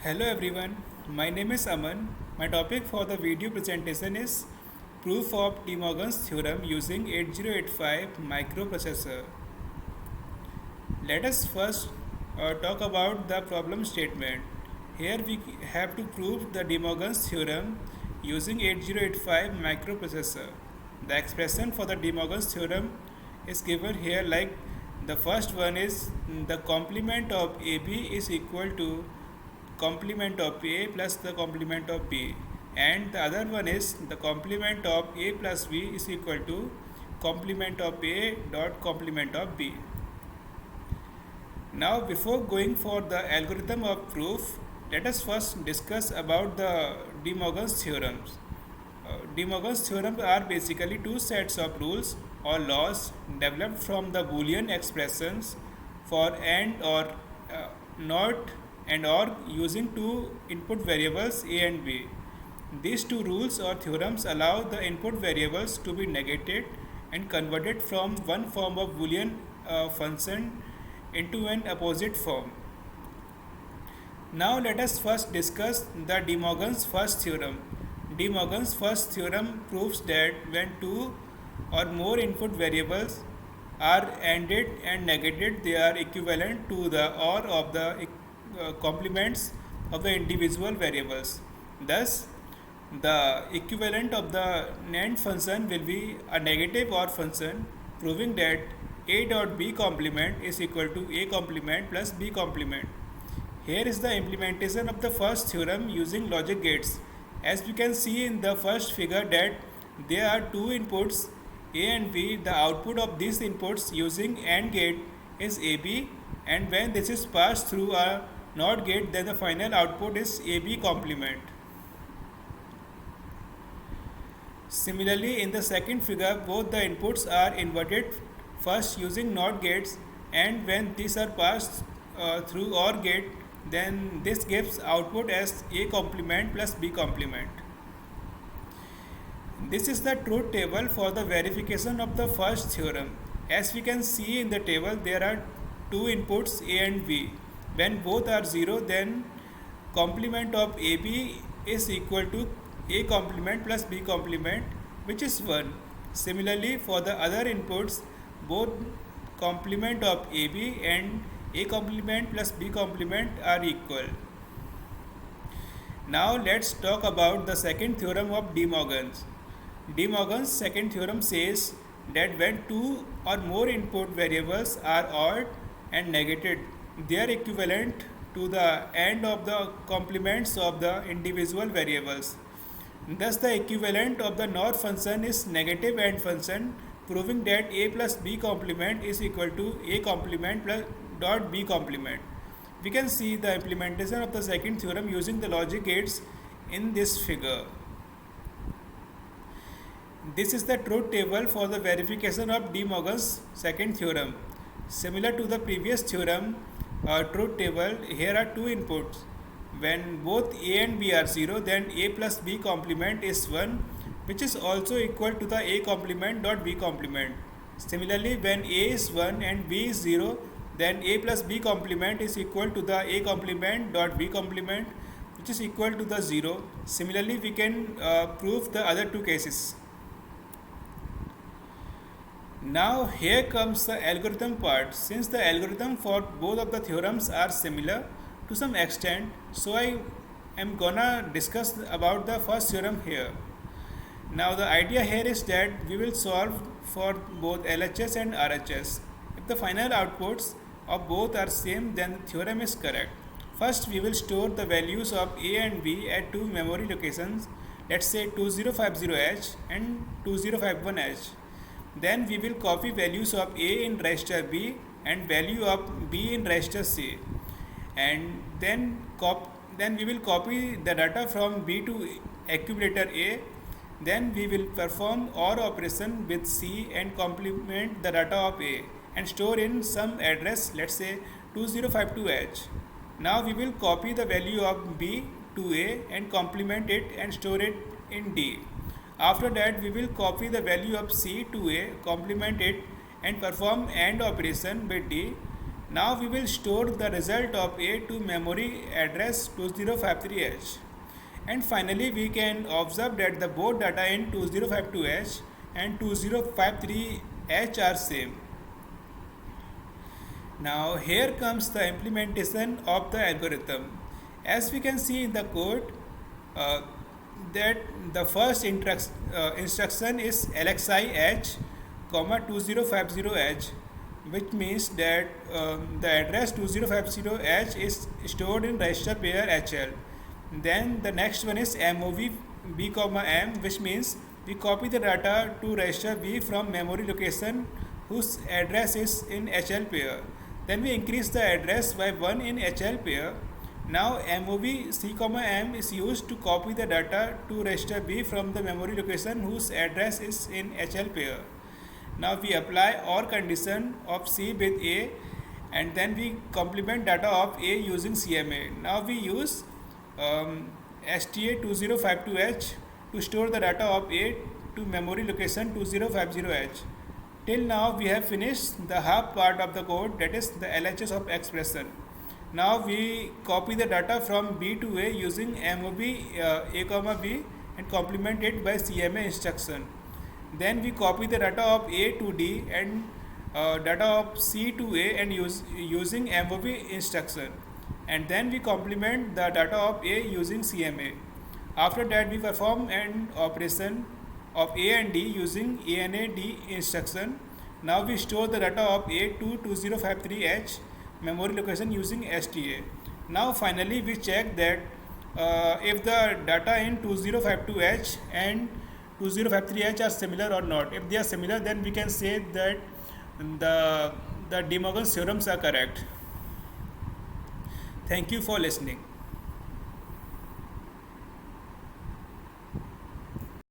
Hello everyone, my name is Aman. My topic for the video presentation is proof of De Morgan's theorem using 8085 microprocessor. Let us first talk about the problem statement. Here we have to prove the De Morgan's theorem using 8085 microprocessor. The expression for the De Morgan's theorem is given here like the first one is the complement of AB is equal to complement of A plus the complement of B, and the other one is the complement of A plus B is equal to complement of A dot complement of B. Now before going for the algorithm of proof, let us first discuss about the De Morgan's theorems. De Morgan's theorems are basically two sets of rules or laws developed from the Boolean expressions for and or not and or using two input variables A and B. These two rules or theorems allow the input variables to be negated and converted from one form of Boolean function into an opposite form. Now let us first discuss the De Morgan's first theorem. De Morgan's first theorem proves that when two or more input variables are ANDed and negated, they are equivalent to the OR of the complements of the individual variables. Thus, the equivalent of the NAND function will be a negative OR function, proving that A dot B complement is equal to A complement plus B complement. Here is the implementation of the first theorem using logic gates. As we can see in the first figure that there are two inputs A and B. The output of these inputs using AND gate is AB, and when this is passed through a NOT gate, then the final output is AB complement. Similarly, in the second figure, both the inputs are inverted first using NOT gates, and when these are passed through OR gate, then this gives output as A complement plus B complement. This is the truth table for the verification of the first theorem. As we can see in the table, there are two inputs A and B. When both are 0, then complement of AB is equal to A complement plus B complement, which is 1. Similarly, for the other inputs, both complement of AB and A complement plus B complement are equal. Now let's talk about the second theorem of De Morgan's. De Morgan's second theorem says that when two or more input variables are odd and negated, they are equivalent to the AND of the complements of the individual variables. Thus, the equivalent of the NOR function is negative AND function, proving that A plus B complement is equal to A complement plus dot B complement. We can see the implementation of the second theorem using the logic gates in this figure. This is the truth table for the verification of De Morgan's second theorem. Similar to the previous theorem, truth table, here are two inputs. When both A and B are 0, then A plus B complement is 1, which is also equal to the A complement dot B complement. Similarly, when A is 1 and B is 0, then A plus B complement is equal to the A complement dot B complement, which is equal to the 0. Similarly, we can prove the other two cases. Now here comes the algorithm part. Since the algorithm for both of the theorems are similar to some extent, so I am gonna discuss about the first theorem here. Now the idea here is that we will solve for both LHS and RHS. If the final outputs of both are same, then the theorem is correct. First we will store the values of A and B at two memory locations, let's say 2050H and 2051H. Then we will copy values of A in register B and value of B in register C, and then we will copy the data from B to accumulator A. Then we will perform OR operation with C and complement the data of A and store in some address, let's say 2052H. Now we will copy the value of B to A and complement it and store it in D. After that, we will copy the value of C to A, complement it and perform AND operation with D. Now we will store the result of A to memory address 2053H. And finally, we can observe that the both data in 2052H and 2053H are same. Now here comes the implementation of the algorithm. As we can see in the code, uh, that the first instruction is LXI H, 2050H, which means that the address 2050H is stored in register pair HL. Then the next one is MOV B, M, which means we copy the data to register B from memory location whose address is in HL pair. Then we increase the address by 1 in HL pair. Now MOV C, M is used to copy the data to register B from the memory location whose address is in HL pair. Now we apply OR condition of C with A, and then we complement data of A using CMA. Now we use STA2052H to store the data of A to memory location 2050H. Till now we have finished the half part of the code, that is the LHS of expression. Now we copy the data from B to A using MOV A, B and complement it by CMA instruction. Then we copy the data of A to D and data of C to A and using MOV instruction. And then we complement the data of A using CMA. After that we perform an operation of A and D using ANAD instruction. Now we store the data of A to 2053H memory location using STA. Now finally we check that if the data in 2052H and 2053H are similar or not. If they are similar, then we can say that the De Morgan's theorems are correct. Thank you for listening.